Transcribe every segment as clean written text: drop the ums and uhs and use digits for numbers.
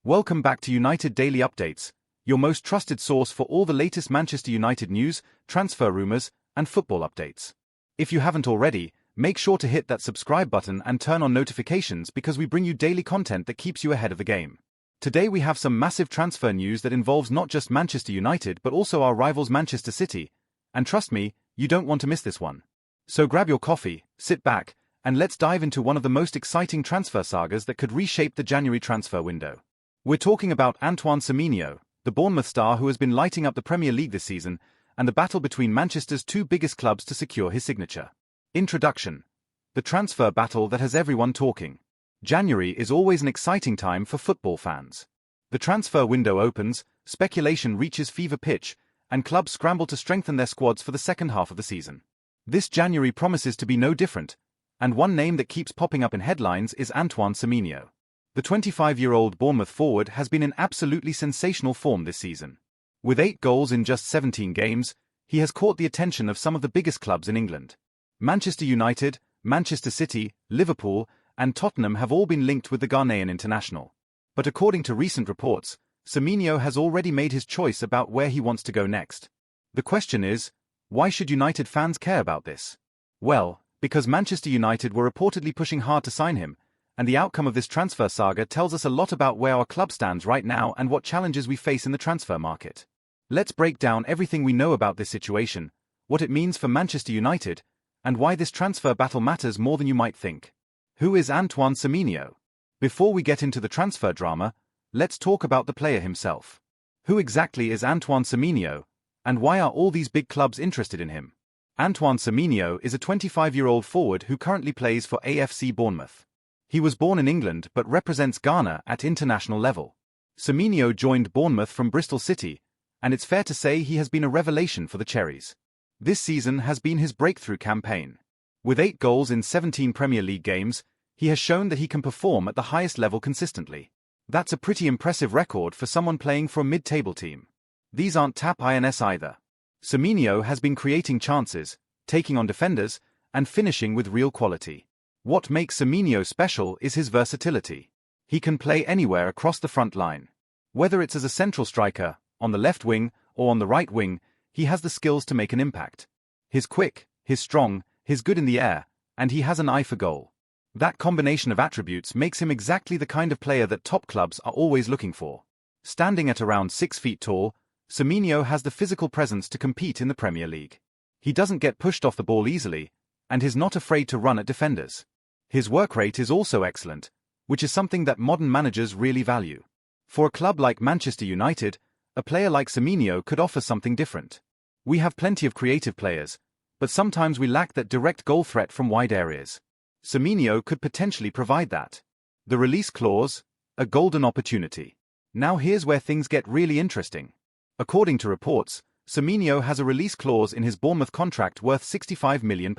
Welcome back to United Daily Updates, your most trusted source for all the latest Manchester United news, transfer rumours, and football updates. If you haven't already, make sure to hit that subscribe button and turn on notifications because we bring you daily content that keeps you ahead of the game. Today we have some massive transfer news that involves not just Manchester United but also our rivals Manchester City, and trust me, you don't want to miss this one. So grab your coffee, sit back, and let's dive into one of the most exciting transfer sagas that could reshape the January transfer window. We're talking about Antoine Semenyo, the Bournemouth star who has been lighting up the Premier League this season, and the battle between Manchester's two biggest clubs to secure his signature. Introduction. The transfer battle that has everyone talking. January is always an exciting time for football fans. The transfer window opens, speculation reaches fever pitch, and clubs scramble to strengthen their squads for the second half of the season. This January promises to be no different, and one name that keeps popping up in headlines is Antoine Semenyo. The 25-year-old Bournemouth forward has been in absolutely sensational form this season. With 8 goals in just 17 games, he has caught the attention of some of the biggest clubs in England. Manchester United, Manchester City, Liverpool, and Tottenham have all been linked with the Ghanaian international. But according to recent reports, Semenyo has already made his choice about where he wants to go next. The question is, why should United fans care about this? Well, because Manchester United were reportedly pushing hard to sign him, and the outcome of this transfer saga tells us a lot about where our club stands right now and what challenges we face in the transfer market. Let's break down everything we know about this situation, what it means for Manchester United, and why this transfer battle matters more than you might think. Who is Antoine Semenyo? Before we get into the transfer drama, let's talk about the player himself. Who exactly is Antoine Semenyo, and why are all these big clubs interested in him? Antoine Semenyo is a 25-year-old forward who currently plays for AFC Bournemouth. He was born in England but represents Ghana at international level. Semenyo joined Bournemouth from Bristol City, and it's fair to say he has been a revelation for the Cherries. This season has been his breakthrough campaign. With 8 goals in 17 Premier League games, he has shown that he can perform at the highest level consistently. That's a pretty impressive record for someone playing for a mid-table team. These aren't tap-ins either. Semenyo has been creating chances, taking on defenders, and finishing with real quality. What makes Semenyo special is his versatility. He can play anywhere across the front line. Whether it's as a central striker, on the left wing, or on the right wing, he has the skills to make an impact. He's quick, he's strong, he's good in the air, and he has an eye for goal. That combination of attributes makes him exactly the kind of player that top clubs are always looking for. Standing at around 6 feet tall, Semenyo has the physical presence to compete in the Premier League. He doesn't get pushed off the ball easily, and he's not afraid to run at defenders. His work rate is also excellent, which is something that modern managers really value. For a club like Manchester United, a player like Semenyo could offer something different. We have plenty of creative players, but sometimes we lack that direct goal threat from wide areas. Semenyo could potentially provide that. The release clause, a golden opportunity. Now here's where things get really interesting. According to reports, Semenyo has a release clause in his Bournemouth contract worth £65 million.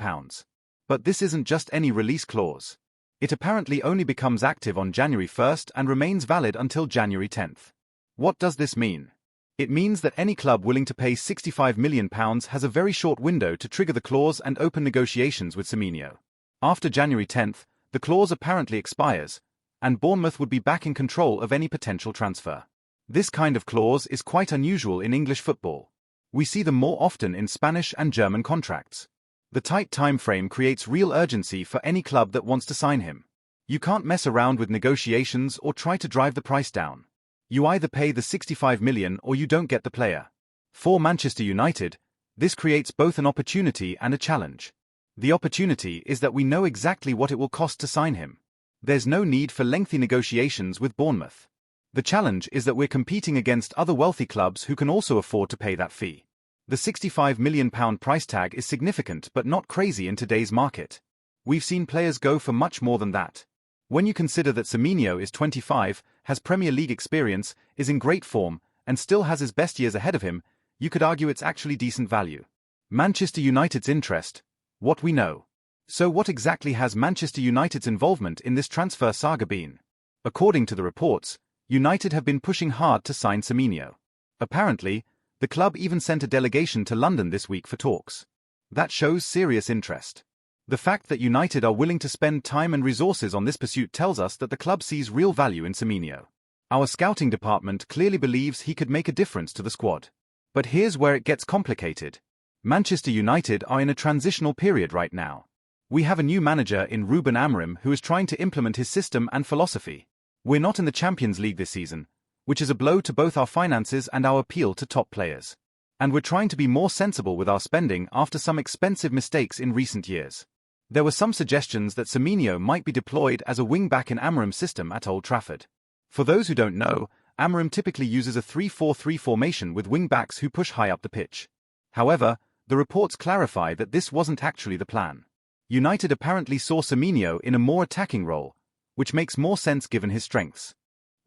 But this isn't just any release clause. It apparently only becomes active on January 1st and remains valid until January 10th. What does this mean? It means that any club willing to pay £65 million has a very short window to trigger the clause and open negotiations with Semenyo. After January 10th, the clause apparently expires, and Bournemouth would be back in control of any potential transfer. This kind of clause is quite unusual in English football. We see them more often in Spanish and German contracts. The tight time frame creates real urgency for any club that wants to sign him. You can't mess around with negotiations or try to drive the price down. You either pay the £65 million or you don't get the player. For Manchester United, this creates both an opportunity and a challenge. The opportunity is that we know exactly what it will cost to sign him. There's no need for lengthy negotiations with Bournemouth. The challenge is that we're competing against other wealthy clubs who can also afford to pay that fee. The £65 million price tag is significant but not crazy in today's market. We've seen players go for much more than that. When you consider that Semenyo is 25, has Premier League experience, is in great form, and still has his best years ahead of him, you could argue it's actually decent value. Manchester United's interest. What we know. So what exactly has Manchester United's involvement in this transfer saga been? According to the reports, United have been pushing hard to sign Semenyo. Apparently, the club even sent a delegation to London this week for talks. That shows serious interest. The fact that United are willing to spend time and resources on this pursuit tells us that the club sees real value in Semenyo. Our scouting department clearly believes he could make a difference to the squad. But here's where it gets complicated. Manchester United are in a transitional period right now. We have a new manager in Ruben Amorim who is trying to implement his system and philosophy. We're not in the Champions League this season, which is a blow to both our finances and our appeal to top players. And we're trying to be more sensible with our spending after some expensive mistakes in recent years. There were some suggestions that Semenyo might be deployed as a wing-back in Amorim's system at Old Trafford. For those who don't know, Amorim typically uses a 3-4-3 formation with wing-backs who push high up the pitch. However, the reports clarify that this wasn't actually the plan. United apparently saw Semenyo in a more attacking role, which makes more sense given his strengths.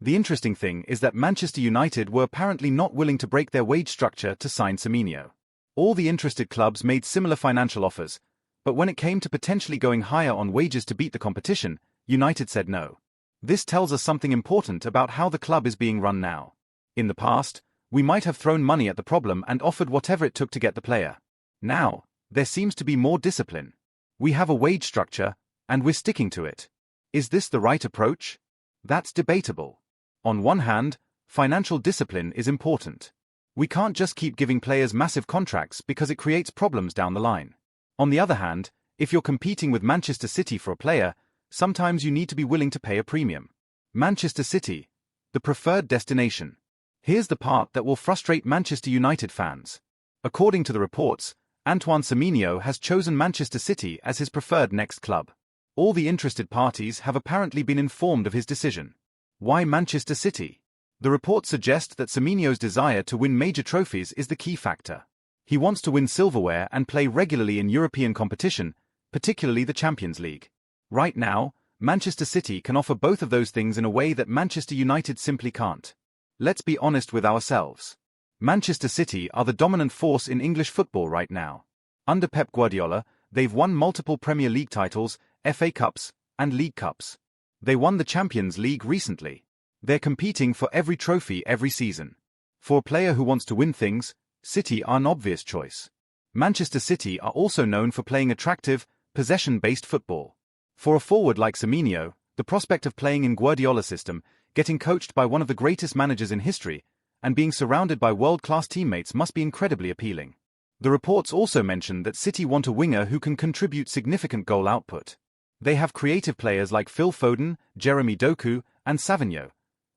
The interesting thing is that Manchester United were apparently not willing to break their wage structure to sign Semenyo. All the interested clubs made similar financial offers, but when it came to potentially going higher on wages to beat the competition, United said no. This tells us something important about how the club is being run now. In the past, we might have thrown money at the problem and offered whatever it took to get the player. Now, there seems to be more discipline. We have a wage structure, and we're sticking to it. Is this the right approach? That's debatable. On one hand, financial discipline is important. We can't just keep giving players massive contracts because it creates problems down the line. On the other hand, if you're competing with Manchester City for a player, sometimes you need to be willing to pay a premium. Manchester City, the preferred destination. Here's the part that will frustrate Manchester United fans. According to the reports, Antoine Semenyo has chosen Manchester City as his preferred next club. All the interested parties have apparently been informed of his decision. Why Manchester City? The reports suggest that Semenyo's desire to win major trophies is the key factor. He wants to win silverware and play regularly in European competition, particularly the Champions League. Right now, Manchester City can offer both of those things in a way that Manchester United simply can't. Let's be honest with ourselves. Manchester City are the dominant force in English football right now. Under Pep Guardiola, they've won multiple Premier League titles, FA Cups, and League Cups. They won the Champions League recently. They're competing for every trophy every season. For a player who wants to win things, City are an obvious choice. Manchester City are also known for playing attractive, possession-based football. For a forward like Semenyo, the prospect of playing in Guardiola's system, getting coached by one of the greatest managers in history, and being surrounded by world-class teammates must be incredibly appealing. The reports also mention that City want a winger who can contribute significant goal output. They have creative players like Phil Foden, Jeremy Doku, and Semenyo,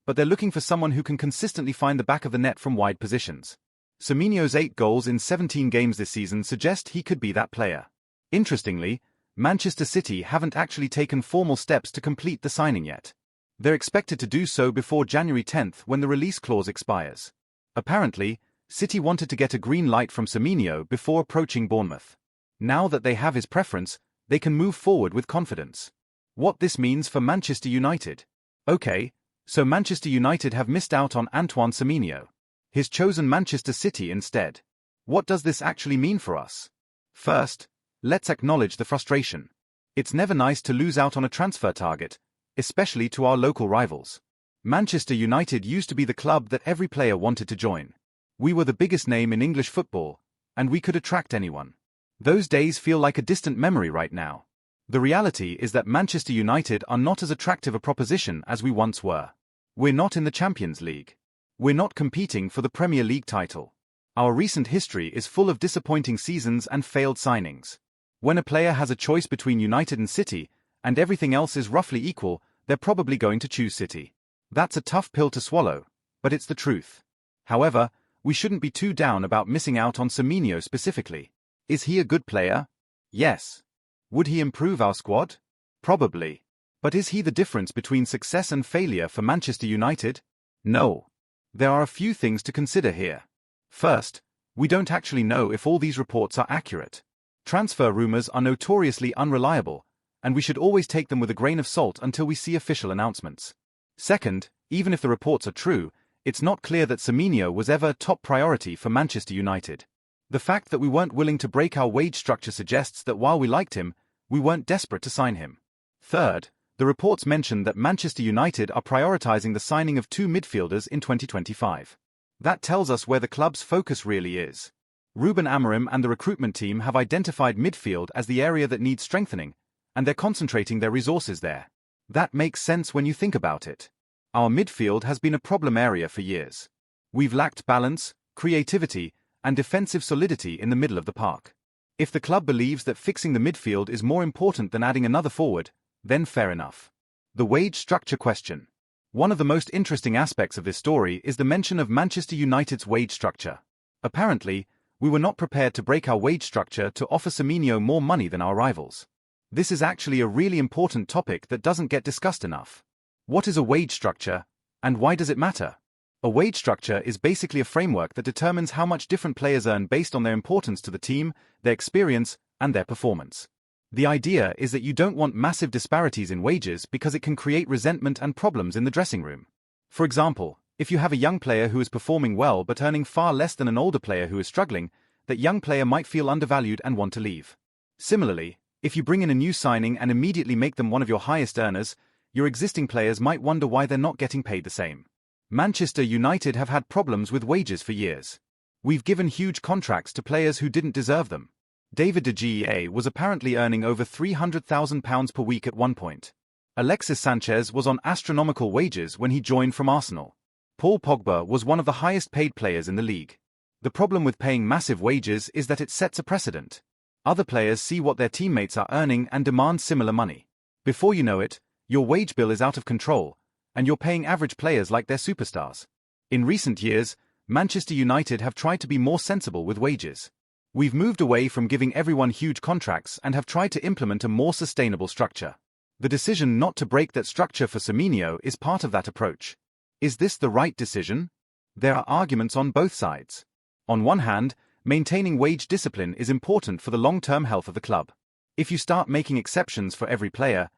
but they're looking for someone who can consistently find the back of the net from wide positions. Semenyo's 8 goals in 17 games this season suggest he could be that player. Interestingly, Manchester City haven't actually taken formal steps to complete the signing yet. They're expected to do so before January 10th when the release clause expires. Apparently, City wanted to get a green light from Semenyo before approaching Bournemouth. Now that they have his preference, they can move forward with confidence. What this means for Manchester United? Okay, so Manchester United have missed out on Antoine Semenyo. He's chosen Manchester City instead. What does this actually mean for us? First, let's acknowledge the frustration. It's never nice to lose out on a transfer target, especially to our local rivals. Manchester United used to be the club that every player wanted to join. We were the biggest name in English football, and we could attract anyone. Those days feel like a distant memory right now. The reality is that Manchester United are not as attractive a proposition as we once were. We're not in the Champions League. We're not competing for the Premier League title. Our recent history is full of disappointing seasons and failed signings. When a player has a choice between United and City, and everything else is roughly equal, they're probably going to choose City. That's a tough pill to swallow, but it's the truth. However, we shouldn't be too down about missing out on Semenyo specifically. Is he a good player? Yes. Would he improve our squad? Probably. But is he the difference between success and failure for Manchester United? No. There are a few things to consider here. First, we don't actually know if all these reports are accurate. Transfer rumors are notoriously unreliable, and we should always take them with a grain of salt until we see official announcements. Second, even if the reports are true, it's not clear that Semenyo was ever a top priority for Manchester United. The fact that we weren't willing to break our wage structure suggests that while we liked him, we weren't desperate to sign him. Third, the reports mention that Manchester United are prioritizing the signing of 2 midfielders in 2025. That tells us where the club's focus really is. Ruben Amorim and the recruitment team have identified midfield as the area that needs strengthening, and they're concentrating their resources there. That makes sense when you think about it. Our midfield has been a problem area for years. We've lacked balance, creativity, and defensive solidity in the middle of the park. If the club believes that fixing the midfield is more important than adding another forward, then fair enough. The wage structure question. One of the most interesting aspects of this story is the mention of Manchester United's wage structure. Apparently, we were not prepared to break our wage structure to offer Semenyo more money than our rivals. This is actually a really important topic that doesn't get discussed enough. What is a wage structure, and why does it matter? A wage structure is basically a framework that determines how much different players earn based on their importance to the team, their experience, and their performance. The idea is that you don't want massive disparities in wages because it can create resentment and problems in the dressing room. For example, if you have a young player who is performing well but earning far less than an older player who is struggling, that young player might feel undervalued and want to leave. Similarly, if you bring in a new signing and immediately make them one of your highest earners, your existing players might wonder why they're not getting paid the same. Manchester United have had problems with wages for years. We've given huge contracts to players who didn't deserve them. David De Gea was apparently earning over £300,000 per week at one point. Alexis Sanchez was on astronomical wages when he joined from Arsenal. Paul Pogba was one of the highest paid players in the league. The problem with paying massive wages is that it sets a precedent. Other players see what their teammates are earning and demand similar money. Before you know it, your wage bill is out of control, and you're paying average players like they're superstars. In recent years, Manchester United have tried to be more sensible with wages. We've moved away from giving everyone huge contracts and have tried to implement a more sustainable structure. The decision not to break that structure for Semenyo is part of that approach. Is this the right decision? There are arguments on both sides. On one hand, maintaining wage discipline is important for the long-term health of the club. If you start making exceptions for every player,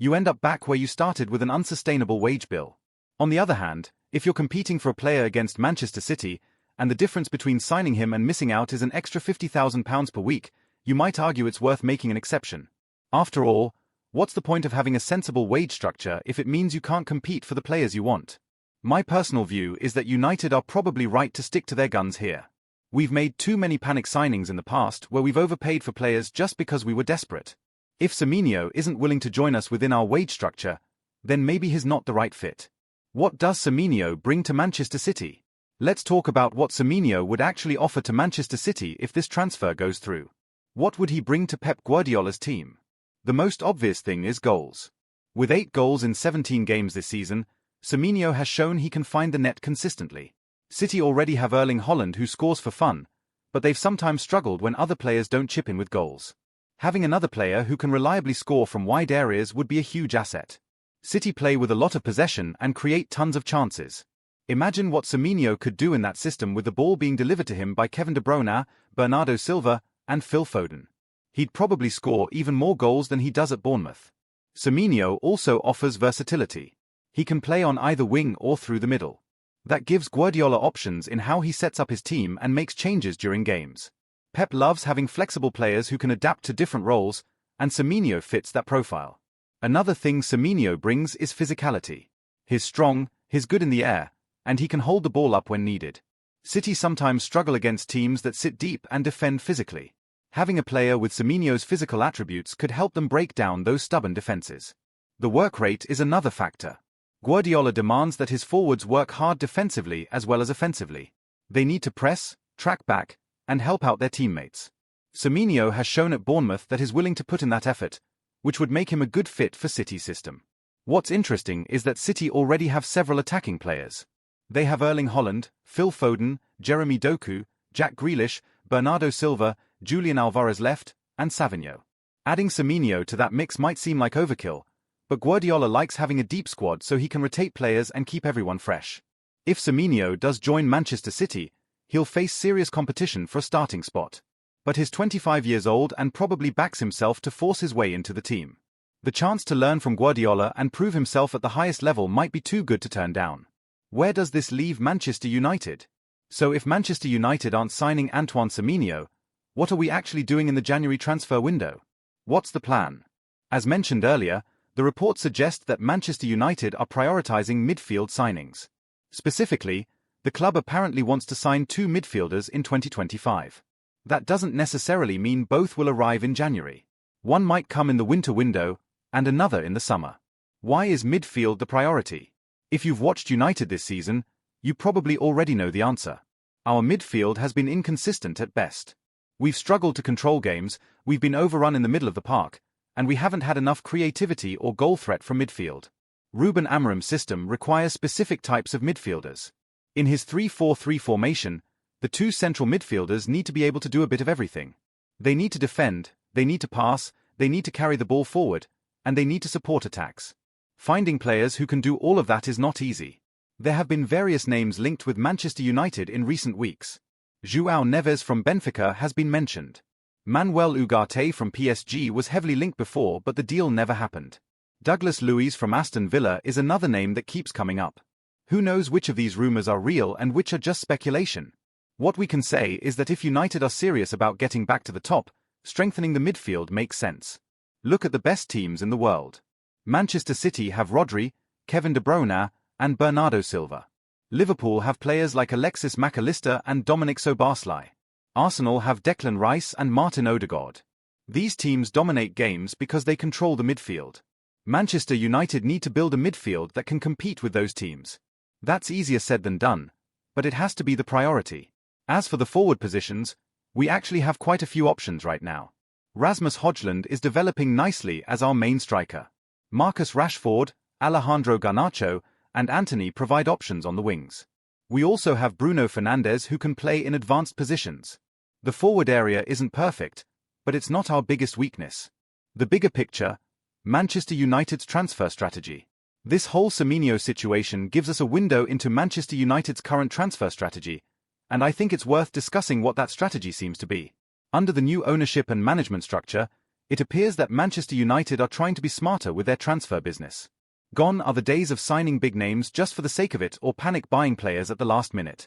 you end up back where you started with an unsustainable wage bill. On the other hand, if you're competing for a player against Manchester City, and the difference between signing him and missing out is an extra £50,000 per week, you might argue it's worth making an exception. After all, what's the point of having a sensible wage structure if it means you can't compete for the players you want? My personal view is that United are probably right to stick to their guns here. We've made too many panic signings in the past where we've overpaid for players just because we were desperate. If Semenyo isn't willing to join us within our wage structure, then maybe he's not the right fit. What does Semenyo bring to Manchester City? Let's talk about what Semenyo would actually offer to Manchester City if this transfer goes through. What would he bring to Pep Guardiola's team? The most obvious thing is goals. With 8 goals in 17 games this season, Semenyo has shown he can find the net consistently. City already have Erling Haaland who scores for fun, but they've sometimes struggled when other players don't chip in with goals. Having another player who can reliably score from wide areas would be a huge asset. City play with a lot of possession and create tons of chances. Imagine what Semenyo could do in that system with the ball being delivered to him by Kevin De Bruyne, Bernardo Silva, and Phil Foden. He'd probably score even more goals than he does at Bournemouth. Semenyo also offers versatility. He can play on either wing or through the middle. That gives Guardiola options in how he sets up his team and makes changes during games. Pep loves having flexible players who can adapt to different roles, and Semenyo fits that profile. Another thing Semenyo brings is physicality. He's strong, he's good in the air, and he can hold the ball up when needed. City sometimes struggle against teams that sit deep and defend physically. Having a player with Semenyo's physical attributes could help them break down those stubborn defenses. The work rate is another factor. Guardiola demands that his forwards work hard defensively as well as offensively. They need to press, track back, and help out their teammates. Semenyo has shown at Bournemouth that he's willing to put in that effort, which would make him a good fit for City's system. What's interesting is that City already have several attacking players. They have Erling Haaland, Phil Foden, Jeremy Doku, Jack Grealish, Bernardo Silva, Julian Alvarez left, and Semenyo. Adding Semenyo to that mix might seem like overkill, but Guardiola likes having a deep squad so he can rotate players and keep everyone fresh. If Semenyo does join Manchester City, he'll face serious competition for a starting spot. But he's 25 years old and probably backs himself to force his way into the team. The chance to learn from Guardiola and prove himself at the highest level might be too good to turn down. Where does this leave Manchester United? So if Manchester United aren't signing Antoine Semenyo, what are we actually doing in the January transfer window? What's the plan? As mentioned earlier, the reports suggest that Manchester United are prioritizing midfield signings. Specifically, the club apparently wants to sign 2 midfielders in 2025. That doesn't necessarily mean both will arrive in January. One might come in the winter window, and another in the summer. Why is midfield the priority? If you've watched United this season, you probably already know the answer. Our midfield has been inconsistent at best. We've struggled to control games, we've been overrun in the middle of the park, and we haven't had enough creativity or goal threat from midfield. Ruben Amorim's system requires specific types of midfielders. In his 3-4-3 formation, the two central midfielders need to be able to do a bit of everything. They need to defend, they need to pass, they need to carry the ball forward, and they need to support attacks. Finding players who can do all of that is not easy. There have been various names linked with Manchester United in recent weeks. João Neves from Benfica has been mentioned. Manuel Ugarte from PSG was heavily linked before, but the deal never happened. Douglas Luiz from Aston Villa is another name that keeps coming up. Who knows which of these rumours are real and which are just speculation? What we can say is that if United are serious about getting back to the top, strengthening the midfield makes sense. Look at the best teams in the world. Manchester City have Rodri, Kevin De Bruyne, and Bernardo Silva. Liverpool have players like Alexis Mac Allister and Dominic Szoboszlai. Arsenal have Declan Rice and Martin Odegaard. These teams dominate games because they control the midfield. Manchester United need to build a midfield that can compete with those teams. That's easier said than done, but it has to be the priority. As for the forward positions, we actually have quite a few options right now. Rasmus Højlund is developing nicely as our main striker. Marcus Rashford, Alejandro Garnacho, and Antony provide options on the wings. We also have Bruno Fernandes who can play in advanced positions. The forward area isn't perfect, but it's not our biggest weakness. The bigger picture, Manchester United's transfer strategy. This whole Semenyo situation gives us a window into Manchester United's current transfer strategy, and I think it's worth discussing what that strategy seems to be. Under the new ownership and management structure, it appears that Manchester United are trying to be smarter with their transfer business. Gone are the days of signing big names just for the sake of it or panic buying players at the last minute.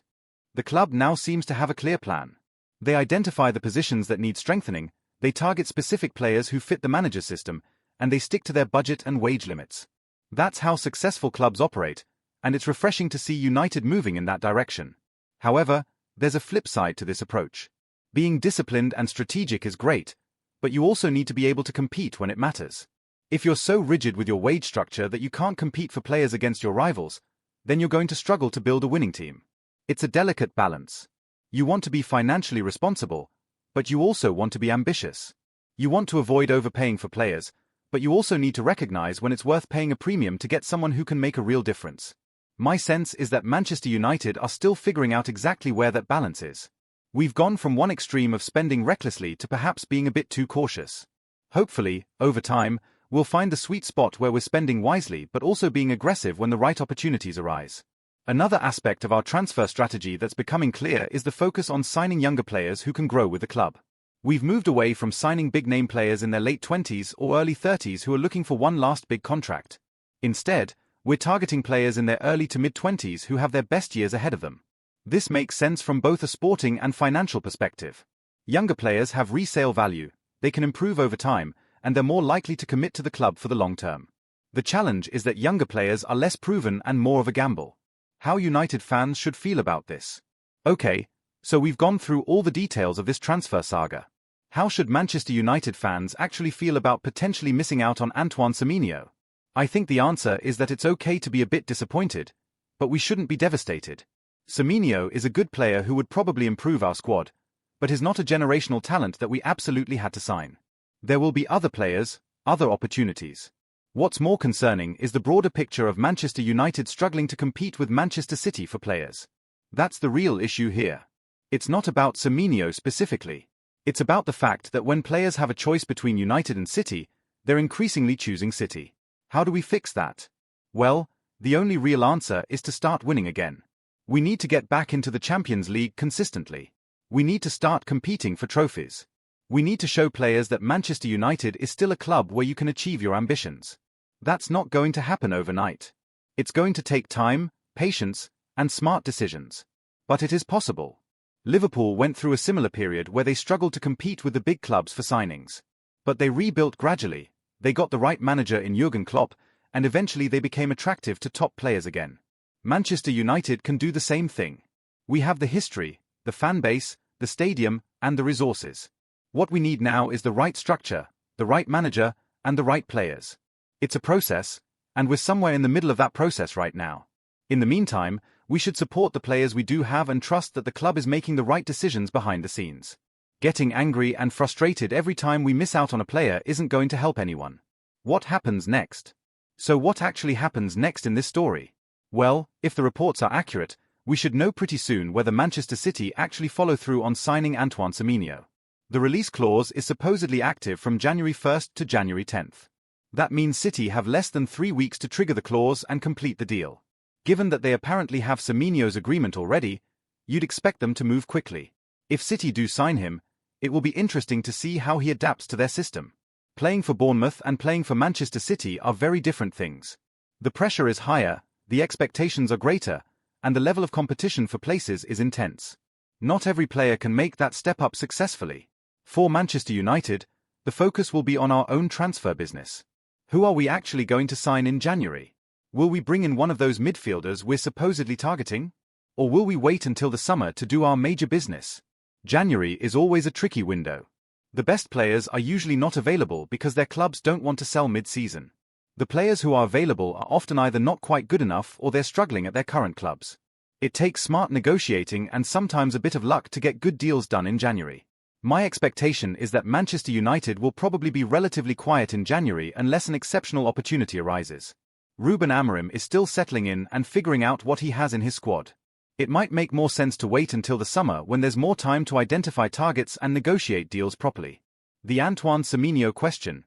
The club now seems to have a clear plan. They identify the positions that need strengthening, they target specific players who fit the manager's system, and they stick to their budget and wage limits. That's how successful clubs operate, and it's refreshing to see United moving in that direction. However, there's a flip side to this approach. Being disciplined and strategic is great, but you also need to be able to compete when it matters. If you're so rigid with your wage structure that you can't compete for players against your rivals, then you're going to struggle to build a winning team. It's a delicate balance. You want to be financially responsible, but you also want to be ambitious. You want to avoid overpaying for players, but you also need to recognize when it's worth paying a premium to get someone who can make a real difference. My sense is that Manchester United are still figuring out exactly where that balance is. We've gone from one extreme of spending recklessly to perhaps being a bit too cautious. Hopefully, over time, we'll find the sweet spot where we're spending wisely but also being aggressive when the right opportunities arise. Another aspect of our transfer strategy that's becoming clear is the focus on signing younger players who can grow with the club. We've moved away from signing big-name players in their late 20s or early 30s who are looking for one last big contract. Instead, we're targeting players in their early to mid-20s who have their best years ahead of them. This makes sense from both a sporting and financial perspective. Younger players have resale value, they can improve over time, and they're more likely to commit to the club for the long term. The challenge is that younger players are less proven and more of a gamble. How United fans should feel about this. Okay, so we've gone through all the details of this transfer saga. How should Manchester United fans actually feel about potentially missing out on Antoine Semenyo? I think the answer is that it's okay to be a bit disappointed, but we shouldn't be devastated. Semenyo is a good player who would probably improve our squad, but is not a generational talent that we absolutely had to sign. There will be other players, other opportunities. What's more concerning is the broader picture of Manchester United struggling to compete with Manchester City for players. That's the real issue here. It's not about Semenyo specifically. It's about the fact that when players have a choice between United and City, they're increasingly choosing City. How do we fix that? Well, the only real answer is to start winning again. We need to get back into the Champions League consistently. We need to start competing for trophies. We need to show players that Manchester United is still a club where you can achieve your ambitions. That's not going to happen overnight. It's going to take time, patience, and smart decisions. But it is possible. Liverpool went through a similar period where they struggled to compete with the big clubs for signings. But they rebuilt gradually, they got the right manager in Jurgen Klopp, and eventually they became attractive to top players again. Manchester United can do the same thing. We have the history, the fan base, the stadium, and the resources. What we need now is the right structure, the right manager, and the right players. It's a process, and we're somewhere in the middle of that process right now. In the meantime, we should support the players we do have and trust that the club is making the right decisions behind the scenes. Getting angry and frustrated every time we miss out on a player isn't going to help anyone. What happens next? So what actually happens next in this story? Well, if the reports are accurate, we should know pretty soon whether Manchester City actually follow through on signing Antoine Semenyo. The release clause is supposedly active from January 1st to January 10th. That means City have less than 3 weeks to trigger the clause and complete the deal. Given that they apparently have Semenyo's agreement already, you'd expect them to move quickly. If City do sign him, it will be interesting to see how he adapts to their system. Playing for Bournemouth and playing for Manchester City are very different things. The pressure is higher, the expectations are greater, and the level of competition for places is intense. Not every player can make that step up successfully. For Manchester United, the focus will be on our own transfer business. Who are we actually going to sign in January? Will we bring in one of those midfielders we're supposedly targeting? Or will we wait until the summer to do our major business? January is always a tricky window. The best players are usually not available because their clubs don't want to sell mid-season. The players who are available are often either not quite good enough or they're struggling at their current clubs. It takes smart negotiating and sometimes a bit of luck to get good deals done in January. My expectation is that Manchester United will probably be relatively quiet in January unless an exceptional opportunity arises. Ruben Amorim is still settling in and figuring out what he has in his squad. It might make more sense to wait until the summer when there's more time to identify targets and negotiate deals properly. The Antoine Semenyo question.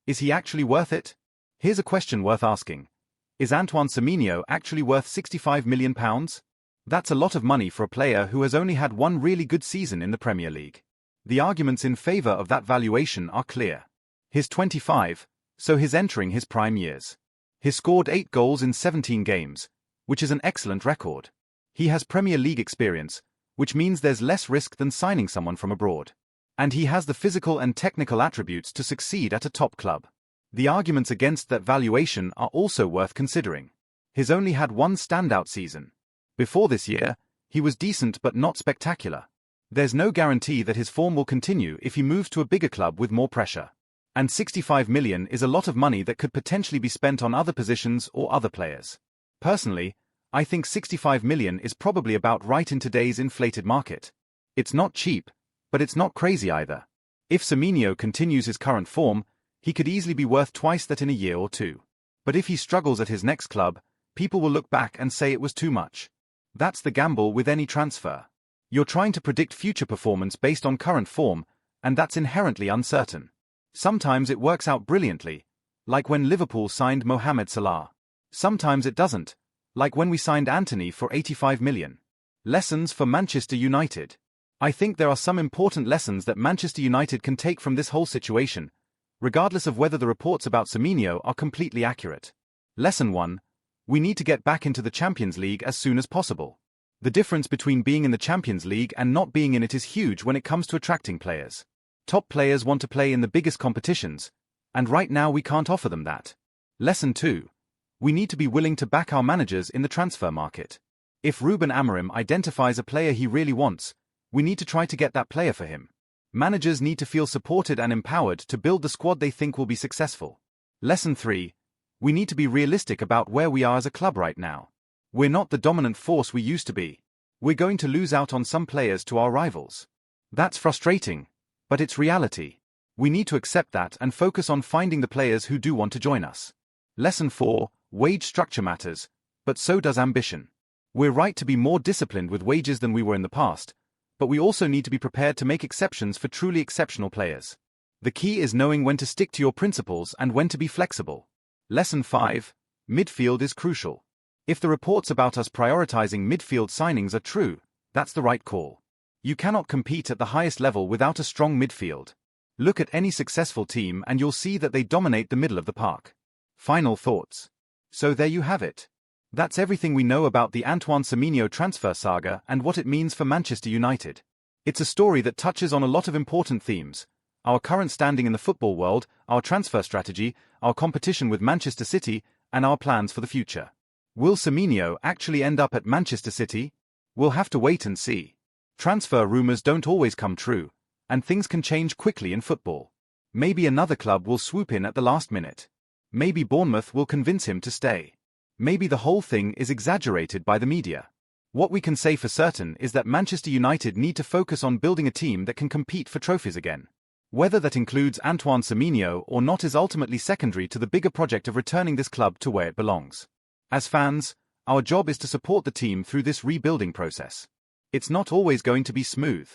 Is he actually worth it? Here's a question worth asking. Is Antoine Semenyo actually worth £65 million? That's a lot of money for a player who has only had one really good season in the Premier League. The arguments in favour of that valuation are clear. He's 25, so he's entering his prime years. He's scored 8 goals in 17 games, which is an excellent record. He has Premier League experience, which means there's less risk than signing someone from abroad. And he has the physical and technical attributes to succeed at a top club. The arguments against that valuation are also worth considering. He's only had one standout season. Before this year, he was decent but not spectacular. There's no guarantee that his form will continue if he moves to a bigger club with more pressure. And £65 million is a lot of money that could potentially be spent on other positions or other players. Personally, I think £65 million is probably about right in today's inflated market. It's not cheap, but it's not crazy either. If Semenyo continues his current form, he could easily be worth twice that in a year or two. But if he struggles at his next club, people will look back and say it was too much. That's the gamble with any transfer. You're trying to predict future performance based on current form, and that's inherently uncertain. Sometimes it works out brilliantly, like when Liverpool signed Mohamed Salah. Sometimes it doesn't, like when we signed Antony for £85 million. Lessons for Manchester United. I think there are some important lessons that Manchester United can take from this whole situation, regardless of whether the reports about Semenyo are completely accurate. Lesson 1. We need to get back into the Champions League as soon as possible. The difference between being in the Champions League and not being in it is huge when it comes to attracting players. Top players want to play in the biggest competitions, and right now we can't offer them that. Lesson 2. We need to be willing to back our managers in the transfer market. If Ruben Amorim identifies a player he really wants, we need to try to get that player for him. Managers need to feel supported and empowered to build the squad they think will be successful. Lesson 3. We need to be realistic about where we are as a club right now. We're not the dominant force we used to be. We're going to lose out on some players to our rivals. That's frustrating, but it's reality. We need to accept that and focus on finding the players who do want to join us. Lesson 4. Wage structure matters, but so does ambition. We're right to be more disciplined with wages than we were in the past, but we also need to be prepared to make exceptions for truly exceptional players. The key is knowing when to stick to your principles and when to be flexible. Lesson 5. Midfield is crucial. If the reports about us prioritizing midfield signings are true, that's the right call. You cannot compete at the highest level without a strong midfield. Look at any successful team and you'll see that they dominate the middle of the park. Final thoughts. So there you have it. That's everything we know about the Antoine Semenyo transfer saga and what it means for Manchester United. It's a story that touches on a lot of important themes: our current standing in the football world, our transfer strategy, our competition with Manchester City, and our plans for the future. Will Semenyo actually end up at Manchester City? We'll have to wait and see. Transfer rumours don't always come true, and things can change quickly in football. Maybe another club will swoop in at the last minute. Maybe Bournemouth will convince him to stay. maybe the whole thing is exaggerated by the media. What we can say for certain is that Manchester United need to focus on building a team that can compete for trophies again. Whether that includes Antoine Semenyo or not is ultimately secondary to the bigger project of returning this club to where it belongs. As fans, our job is to support the team through this rebuilding process. It's not always going to be smooth.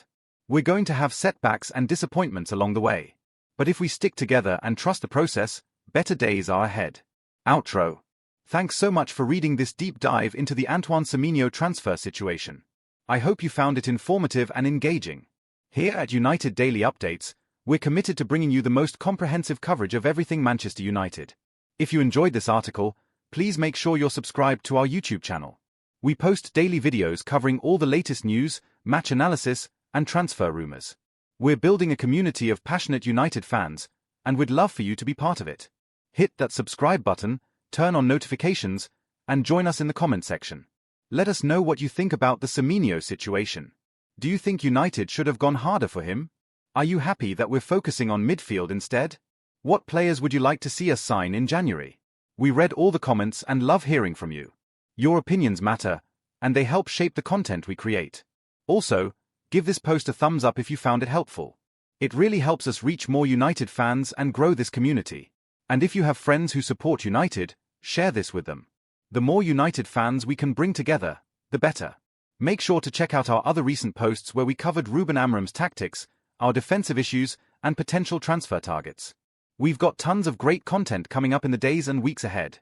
We're going to have setbacks and disappointments along the way. But if we stick together and trust the process, better days are ahead. Outro. Thanks so much for reading this deep dive into the Antoine Semenyo transfer situation. I hope you found it informative and engaging. Here at United Daily Updates, we're committed to bringing you the most comprehensive coverage of everything Manchester United. If you enjoyed this article, please make sure you're subscribed to our YouTube channel. We post daily videos covering all the latest news, match analysis, and transfer rumors. We're building a community of passionate United fans, and we'd love for you to be part of it. Hit that subscribe button, turn on notifications, and join us in the comment section. Let us know what you think about the Semenyo situation. Do you think United should have gone harder for him? Are you happy that we're focusing on midfield instead? What players would you like to see us sign in January? We read all the comments and love hearing from you. Your opinions matter, and they help shape the content we create. Also, give this post a thumbs up if you found it helpful. It really helps us reach more United fans and grow this community. And if you have friends who support United, share this with them. The more United fans we can bring together, the better. Make sure to check out our other recent posts where we covered Ruben Amorim's tactics, our defensive issues, and potential transfer targets. We've got tons of great content coming up in the days and weeks ahead.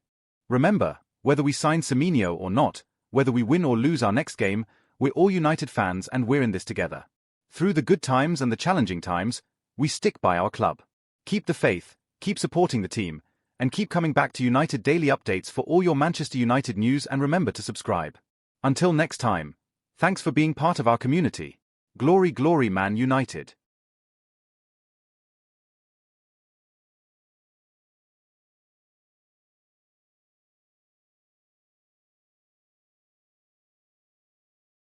Remember, whether we sign Semenyo or not, whether we win or lose our next game, we're all United fans and we're in this together. Through the good times and the challenging times, we stick by our club. Keep the faith, keep supporting the team, and keep coming back to United Daily Updates for all your Manchester United news, and remember to subscribe. Until next time, thanks for being part of our community. Glory, glory, Man United.